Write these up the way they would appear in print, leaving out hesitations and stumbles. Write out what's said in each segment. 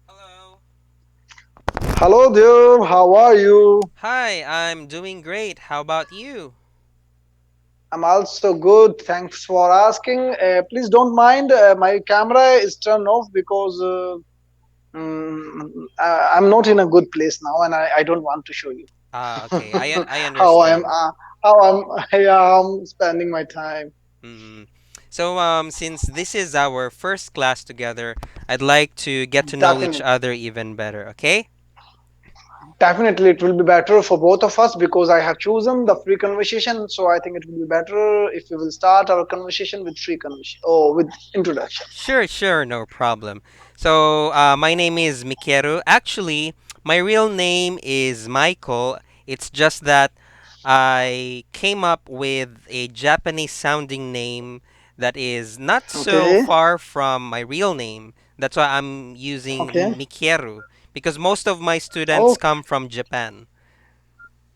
Hello. Hello there, how are you? Hi, I'm doing great. How about you? I'm also good, thanks for asking. Please don't mind, my camera is turned off because I'm not in a good place now and I don't want to show you Okay, I how I'm understand. how I'm yeah, I'm spending my time. Mm. So, since this is our first class together, I'd like to get to know each Definitely. other even better, okay? Definitely, it will be better for both of us because I have chosen the free conversation. So I think it will be better if we will start our conversation with free conversation or with introduction. Sure, no problem. So, my name is Mikeru. Actually, my real name is Michael. It's just that I came up with a Japanese sounding name that is not so Okay. far from my real name. That's why I'm using Okay. Mikeru because most of my students Oh, come from Japan.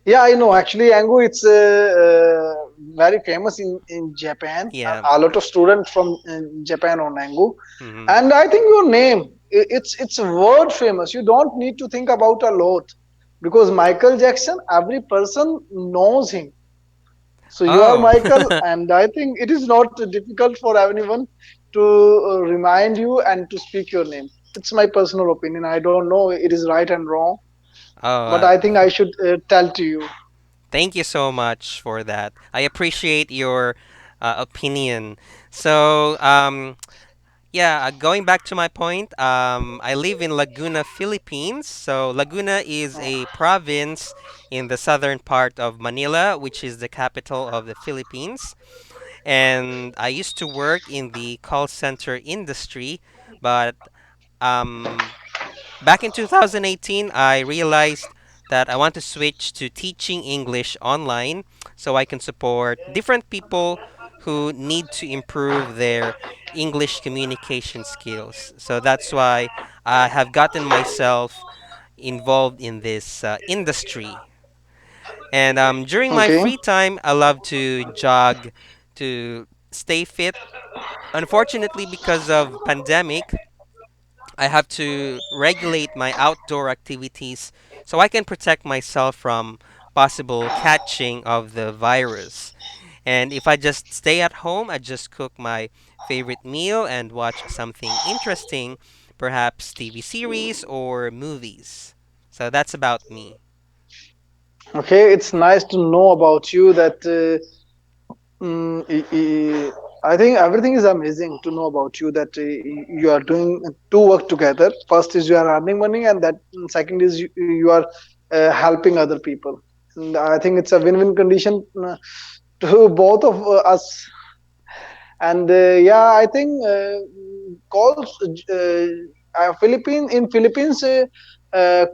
yeah, I know. Actually, Angu, it's very famous in Japan. Yeah. A lot of students from Japan on Angu, Hmm. and I think your name it's world famous. You don't need to think about a lot because Michael Jackson, every person knows him. So you are Oh. Michael, and I think it is not difficult for anyone to remind you and to speak your name. It's my personal opinion. I don't know it is right and wrong, Oh, but I think I should tell to you. thank you so much for that. I appreciate your opinion. So, yeah, going back to my point, I live in Laguna, Philippines. So, Laguna is a province in the southern part of Manila, which is the capital of the Philippines. And I used to work in the call center industry, but um, back in 2018, I realized that I want to switch to teaching English online so I can support different people who need to improve their English communication skills. So that's why I have gotten myself involved in this industry. And during my Okay. free time, I love to jog to stay fit. Unfortunately, because of pandemic, I have to regulate my outdoor activities so I can protect myself from possible catching of the virus. And if I just stay at home, I just cook my favorite meal and watch something interesting, perhaps TV series or movies. So that's about me. Okay, it's nice to know about you that I think everything is amazing to know about you that you are doing two work together. First is you are earning money, and that second is you are helping other people. And I think it's a win-win condition to both of us. And yeah, I think calls Philippines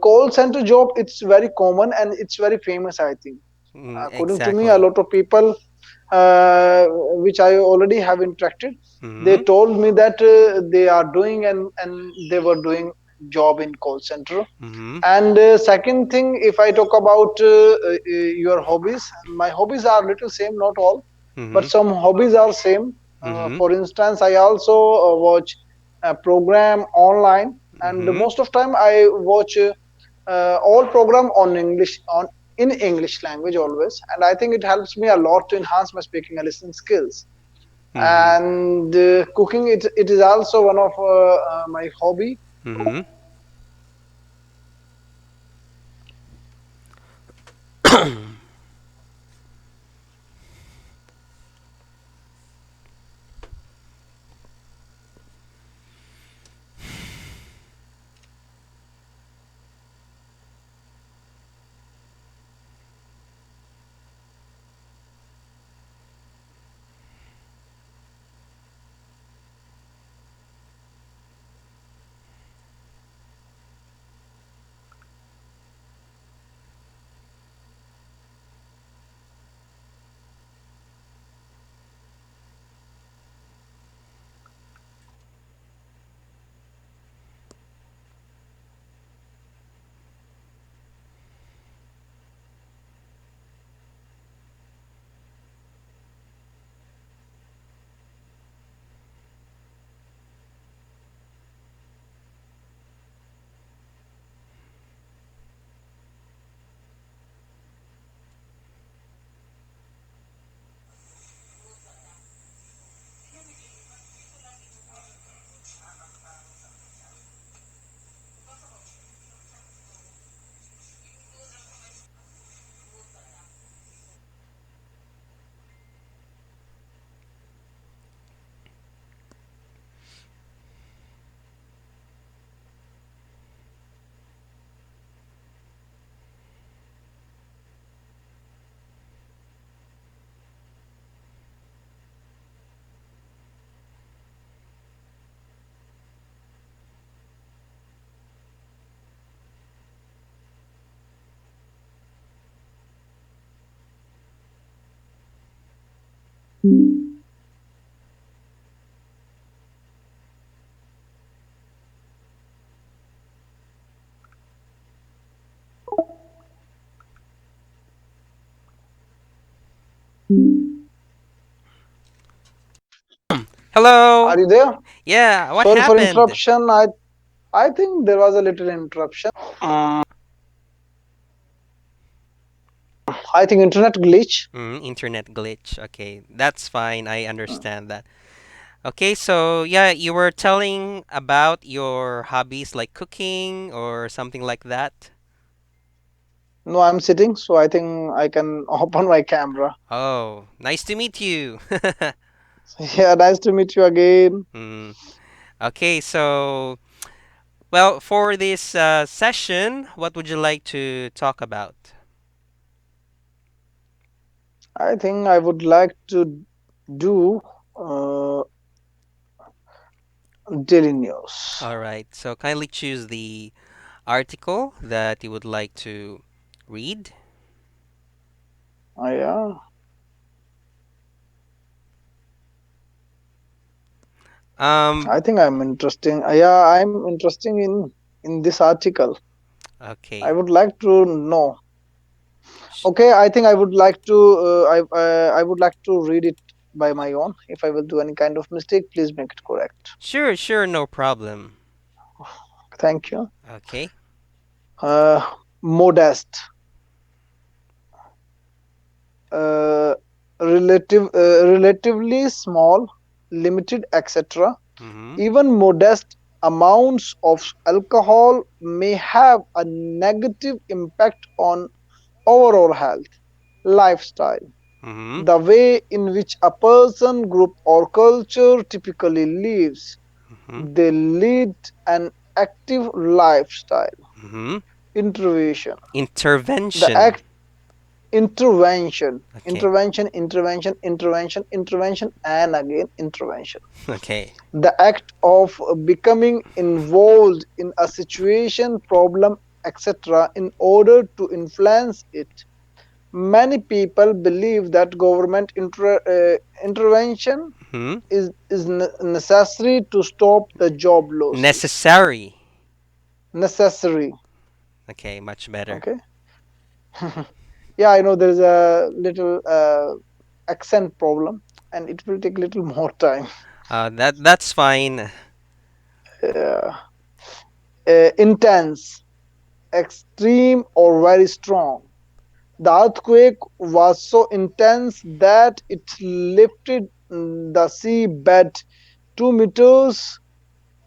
call center job it's very common and it's very famous. I think according to me, a Exactly. lot of people uh, which I already have interacted, they Mm-hmm. told me that they are doing and they were doing job in call center. Mm-hmm. And second thing, if I talk about your hobbies, my hobbies are little same, not all, but Mm-hmm. some hobbies are same. Mm-hmm. For instance, I also watch a program online, and Mm-hmm. most of time I watch all program on English on in English language always, and I think it helps me a lot to enhance my speaking and listening skills. Mm-hmm. And cooking, it is also one of my hobby. Mm-hmm. Hello. Are you there? Yeah, what Sorry for happened? interruption. I think there was a little interruption. Um, I think internet glitch. Internet glitch. Okay, that's fine. I understand that. Okay, so yeah, you were telling about your hobbies like cooking or something like that. No, I'm sitting, so I think I can open my camera. Oh, nice to meet you. Yeah, nice to meet you again. Mm. Okay, so well, for this session, what would you like to talk about? I think I would like to do uh, daily news. All right, so kindly choose the article that you would like to read. Yeah, Um, I think I'm interesting. Yeah, I'm interested in this article. I okay. would like to know. Sh- Okay, I think I would like to. I would like to read it by my own. If I will do any kind of mistake, please make it correct. Sure, sure, no problem. Thank you. Okay. Uh, Modest, uh, relatively small, limited, etc. Mm-hmm. Even modest amounts of alcohol may have a negative impact on overall health, lifestyle, Mm-hmm. the way in which a person, group, or culture typically lives. Mm-hmm. They lead an active lifestyle. Mm-hmm. Intervention. The Intervention. act intervention. Okay. Intervention, and again intervention. Okay. The act of becoming involved in a situation, problem, etc., in order to influence it. Many people believe that government intervention Hmm. is necessary to stop the job losses. Necessary. Necessary. Okay, much better. Okay. Yeah, I know there is a little accent problem, and it will take little more time. That's fine. Uh, Intense, extreme, or very strong. The earthquake was so intense that it lifted the seabed 2 meters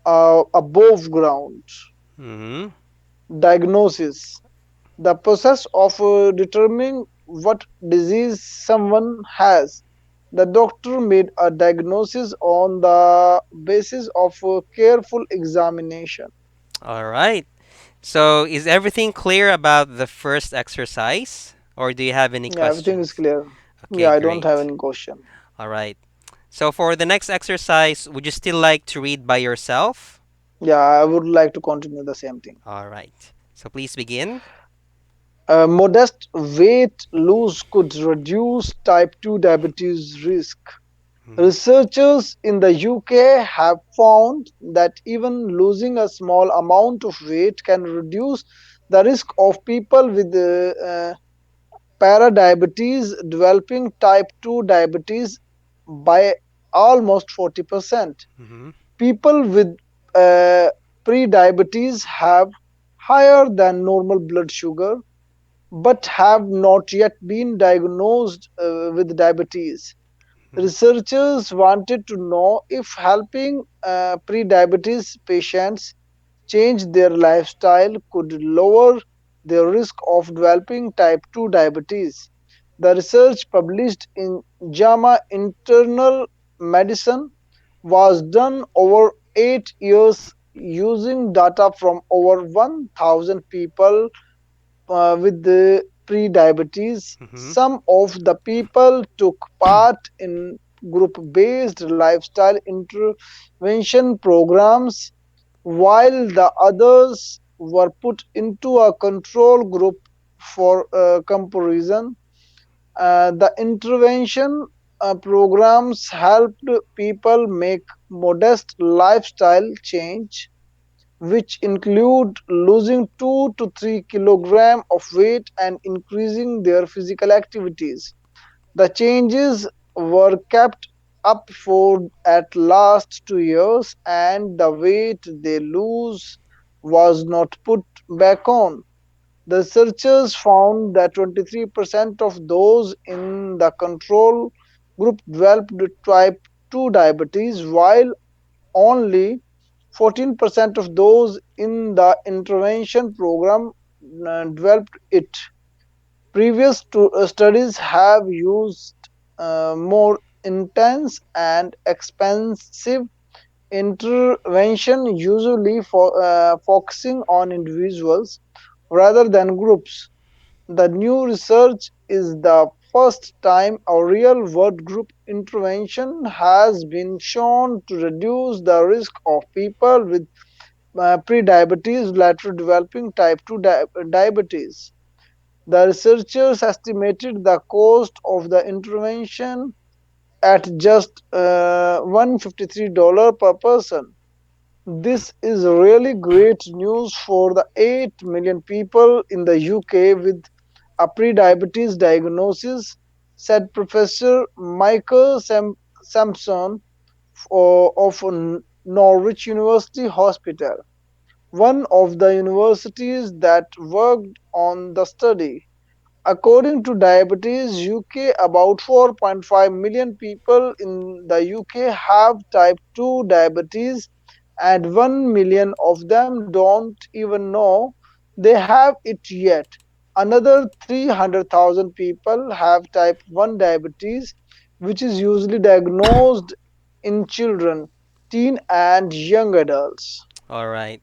above ground. Mm-hmm. Diagnosis. The process of determining what disease someone has. The doctor made a diagnosis on the basis of careful examination. All right. So, is everything clear about the first exercise, or do you have any Yeah, everything is questions? clear. Yeah, Okay, I don't have great. any question. All right. So, for the next exercise, would you still like to read by yourself? Yeah, I would like to continue the same thing. All right. So, please begin. Modest weight loss could reduce type 2 diabetes risk. Mhm. Researchers in the UK have found that even losing a small amount of weight can reduce the risk of people with paradiabetes developing type 2 diabetes by almost 40%. Mhm. People with uh, pre-diabetes have higher than normal blood sugar but have not yet been diagnosed with diabetes. Mhm. Researchers wanted to know if helping pre-diabetes patients change their lifestyle could lower their risk of developing type 2 diabetes. The research published in JAMA Internal Medicine was done over 8 years using data from over 1,000 people with the pre-diabetes. Mhm. Some of the people took part in group-based lifestyle intervention programs, while the others were put into a control group for comparison. The intervention programs helped people make modest lifestyle change, which include losing 2 to 3 kilogram of weight and increasing their physical activities. The changes were kept up for at last 2 years, and the weight they lose was not put back on. The researchers found that 23% of those in the control group developed type 2 diabetes, while only 14% of those in the intervention program developed it. Previous studies have used more intense and expensive intervention, usually focusing on individuals rather than groups. The new research is the first time a real world group intervention has been shown to reduce the risk of people with prediabetes later developing type 2 diabetes. The researchers estimated the cost of the intervention at just $153 per person. This is really great news for the 8 million people in the UK with a prediabetes diagnosis, said Professor Michael Sampson of Norwich University Hospital, one of the universities that worked on the study. According to Diabetes UK, about 4.5 million people in the UK have type 2 diabetes, and 1 million of them don't even know they have it yet. Another 300,000 people have type 1 diabetes, which is usually diagnosed in children, teen, and young adults. All right.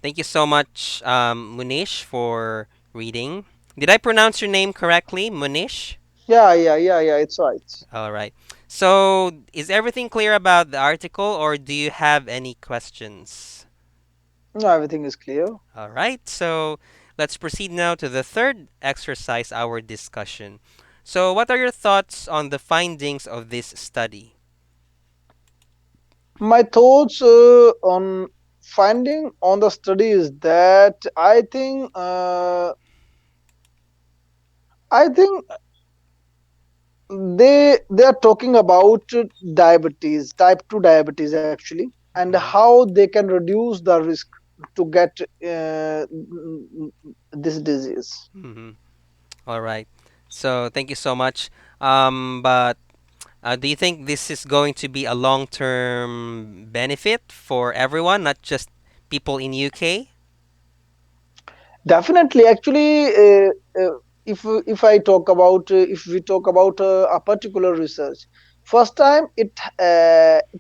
Thank you so much, Munish, for reading. Did I pronounce your name correctly, Munish? Yeah, it's right. All right. So, is everything clear about the article, or do you have any questions? No, everything is clear. All right. So, let's proceed now to the third exercise, our discussion. So, what are your thoughts on the findings of this study? My thoughts on finding on the study is that I think they are talking about diabetes, type 2 diabetes actually, and Mm-hmm. how they can reduce the risk to get this disease. Mm-hmm. All right. So, thank you so much. But do you think this is going to be a long-term benefit for everyone, not just people in UK? Definitely, actually, if I talk about if we talk about a particular research, first time it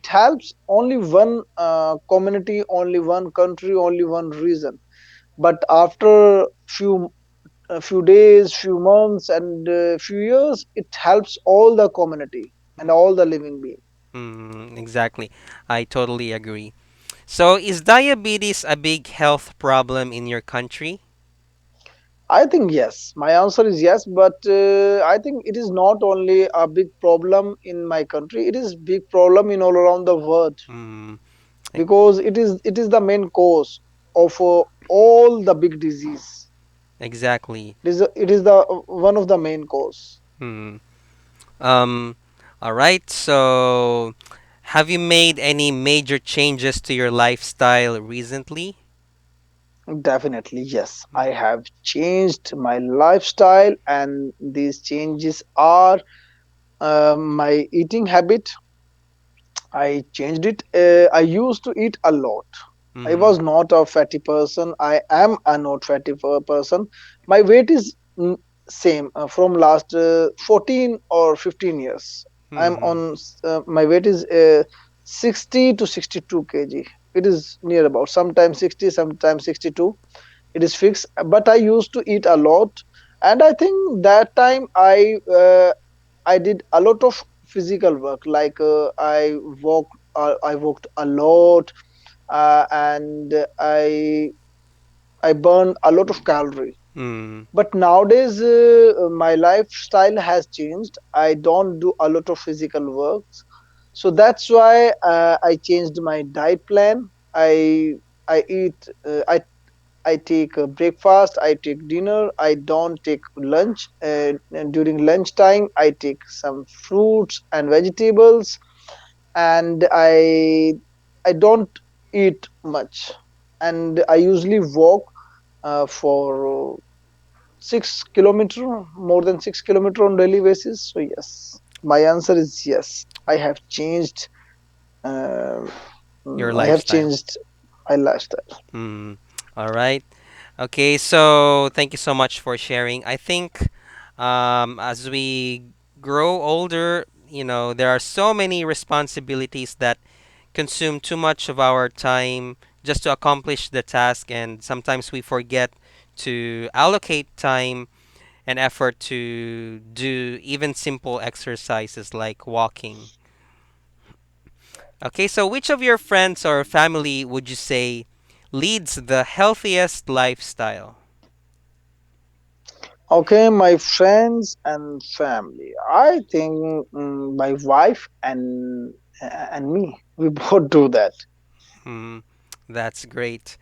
helps only one community, only one country, only one region. But after few days, few months, and few years, it helps all the community and all the living beings. Exactly. I totally agree. So, is diabetes a big health problem in your country? I think yes. My answer is yes, but I think it is not only a big problem in my country. It is big problem in all around the world Mm, e- because it is the main cause of all the big disease. exactly. It is the one of the main cause. Hmm. Um, all right. So, have you made any major changes to your lifestyle recently? Definitely yes. I Mm-hmm. have changed my lifestyle, and these changes are my eating habit. I changed it. I used to eat a lot. I Mm-hmm. was not a fatty person. I am a not fatty person. My weight is same from last 14 or 15 years. I'm Mm-hmm. on my weight is 60 to 62 kg. It is near about sometimes 60, sometimes 62. It is fixed. But I used to eat a lot, and I think that time I did a lot of physical work. Like I walked a lot, and I burned a lot of calorie. Mm. But nowadays my lifestyle has changed. I don't do a lot of physical works, so that's why I changed my diet plan. I eat I take breakfast, I take dinner, I don't take lunch. And during lunchtime, I take some fruits and vegetables, and I don't eat much. And I usually walk for 6 kilometer, more than 6 kilometer on daily basis. So yes, my answer is yes. I have changed. Uh, Your I have lifestyle. changed my lifestyle. Mm. All right. Okay, so thank you so much for sharing. I think as we grow older, there are so many responsibilities that consume too much of our time just to accomplish the task, and sometimes we forget to allocate time and effort to do even simple exercises like walking. Okay, so which of your friends or family would you say leads the healthiest lifestyle? Okay, my friends and family. I think my wife and me, we both do that. Hmm, that's great.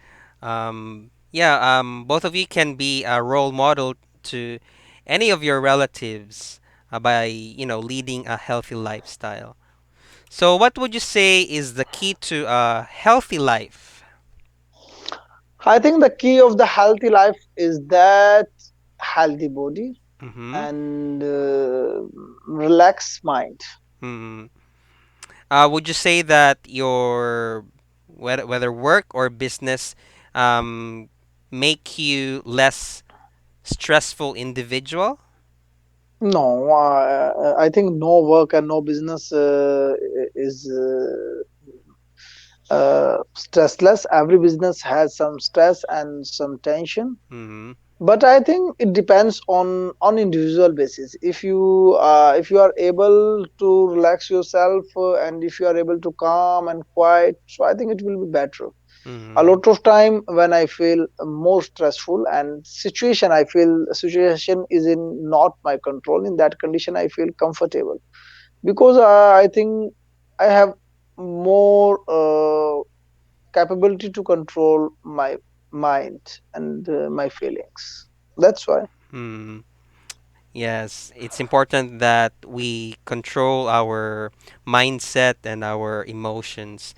Yeah, both of you can be a role model to any of your relatives by, leading a healthy lifestyle. So, what would you say is the key to a healthy life? I think the key of the healthy life is that healthy body Mm-hmm. and relaxed mind. Mm-hmm. Would you say that your whether work or business um, make you less stressful individual? No, I think no work and no business is stressless. Every business has some stress and some tension, Mm-hmm. but I think it depends on individual basis. If you are able to relax yourself and if you are able to calm and quiet, so I think it will be better. A Mm-hmm. lot of time when I feel more stressful and situation is in not my control, in that condition I feel comfortable, because I think I have more capability to control my mind and my feelings. That's why. Mm-hmm. Yes, it's important that we control our mindset and our emotions.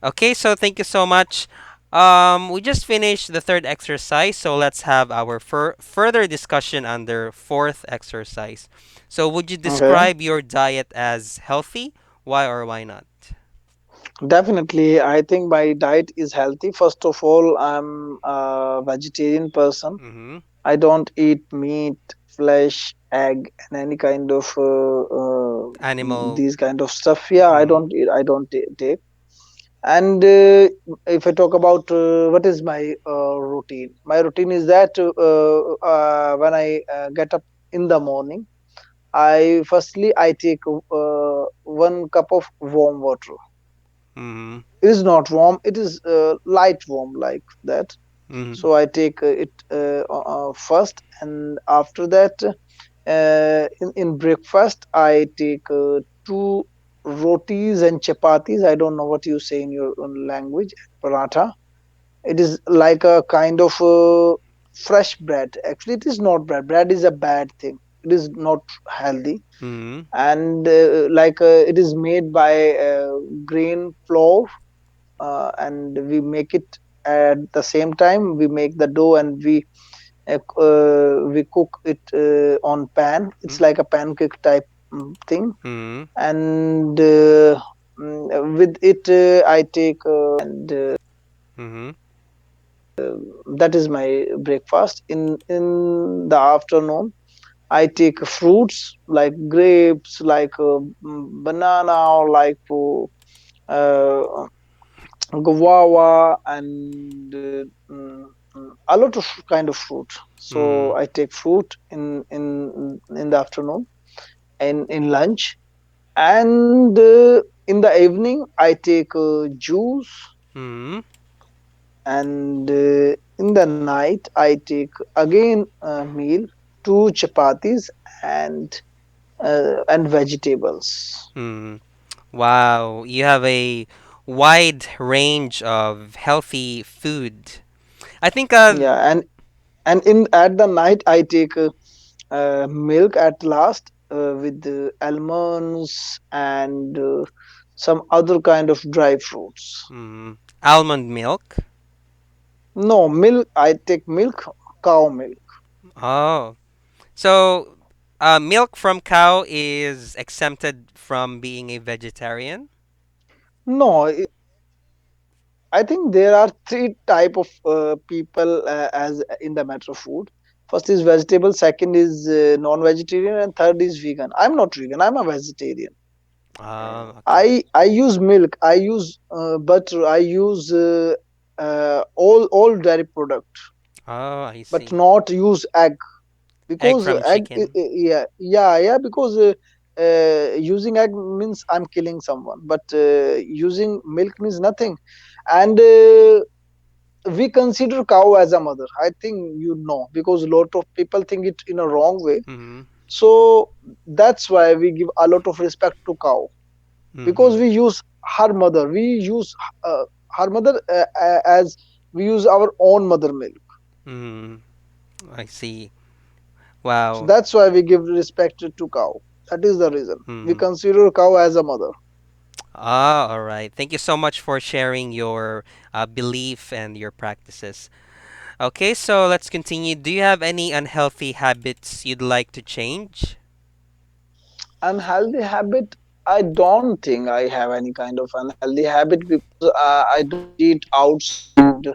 Okay, so thank you so much. We just finished the third exercise, so let's have our further discussion under fourth exercise. So, would you Okay. describe your diet as healthy? Why or why not? Definitely, I think my diet is healthy. First of all, I'm a vegetarian person. Mm-hmm. I don't eat meat, flesh, egg, and any kind of Animal. these kind of stuff. Yeah, I Mm-hmm. don't eat. I don't take. And if I talk about what is my routine, my routine is that when I get up in the morning, I take 1 cup of warm water. Mm-hmm. It is not warm; it is light warm like that. Mm-hmm. So I take it first, and after that, in breakfast, I take two rotis and chapatis. I don't know what you say in your own language. Paratha. It is like a kind of fresh bread. Actually, it is not bread. Bread is a bad thing. It is not healthy, Mm-hmm. and it is made by grain flour, and we make it at the same time. We make the dough and we cook it on pan. It's like a pancake type thing, Mm-hmm. and with it I take and Mm-hmm. that is my breakfast. In the afternoon, I take fruits like grapes, like banana, or like uh, guava, and a lot of kind of fruit. So Mm-hmm. I take fruit in the afternoon and in lunch, and in the evening I take juice, Mm-hmm. and In the night, I take again a meal, two chapatis and vegetables. Hmm. Wow, you have a wide range of healthy food. I think Yeah, and in at the night I take milk at last with almonds and some other kind of dry fruits. mm, almond milk. No milk. I take milk, cow milk. Oh, so milk from cow is exempted from being a vegetarian? No, I think there are three type of people as in the matter of food. First is vegetable, second is non-vegetarian, and third is vegan. I'm not vegan. I'm a vegetarian. Okay. I use milk. I use butter. I use all dairy product, Oh, I but see. not use egg Egg because from chicken. yeah because using egg means I'm killing someone, but using milk means nothing. And we consider cow as a mother. I think you know because a lot of people think it in a wrong way. Mm-hmm. So that's why we give a lot of respect to cow because Mm-hmm. we use her mother. We use her mother as we use our own mother milk. Mm-hmm. I see. So Wow. that's why we give respect to cow. That is the reason we Mm-hmm. consider cow as a mother. Ah, all right. Thank you so much for sharing your belief and your practices. Okay, so let's continue. Do you have any unhealthy habits you'd like to change? Unhealthy habit, I don't think I have any kind of unhealthy habit because I don't eat outside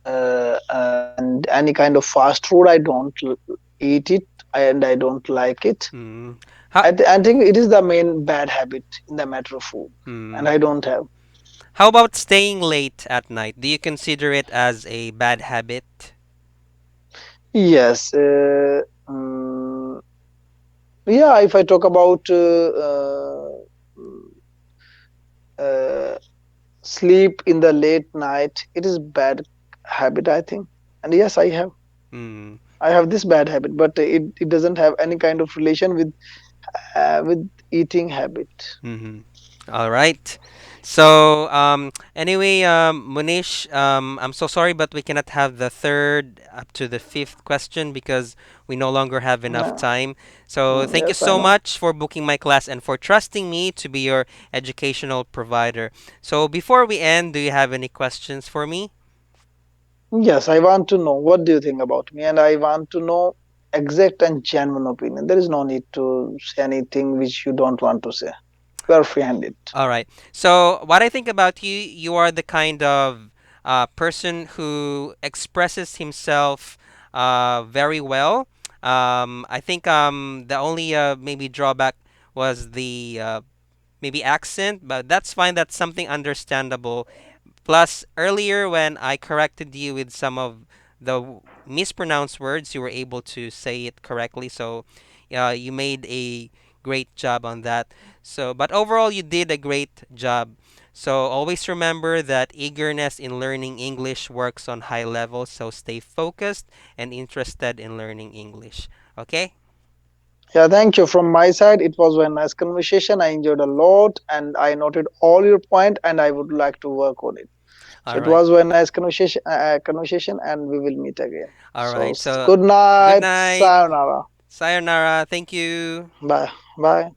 and any kind of fast food. I don't eat it and I don't like it. Mm. How, I think it is the main bad habit in the matter of food, and mm. I don't have. How about staying late at night? Do you consider it as a bad habit? Yes, mm, yeah. If I talk about uh, sleep in the late night, it is bad habit, I think. And yes, Mm. I have this bad habit, but it doesn't have any kind of relation with eating habit. Mm-hmm. All right. So, anyway, Munish, I'm so sorry, but we cannot have the third up to the fifth question because we no longer have enough Yeah. time. So, thank you Yes, I so know. much for booking my class and for trusting me to be your educational provider. So, before we end, do you have any questions for me? Yes, I want to know what do you think about me, and I want to know exact and genuine opinion. There is no need to say anything which you don't want to say. You are free-handed. All right. So, what I think about you, you are the kind of person who expresses himself very well. I think the only maybe drawback was the maybe accent, but that's fine. That's something understandable. Plus, earlier when I corrected you with some of the mispronounced words, you were able to say it correctly. So, you made a great job on that. So, but overall, you did a great job. So, always remember that eagerness in learning English works on high levels. So, stay focused and interested in learning English. Okay? Yeah, thank you. From my side, it was a very nice conversation. I enjoyed a lot, and I noted all your point, and I would like to work on it. So All it right. was a very nice conversation, and we will meet again. All So right. So, good good night, night. sayonara, Sayonara. Thank you. bye, bye.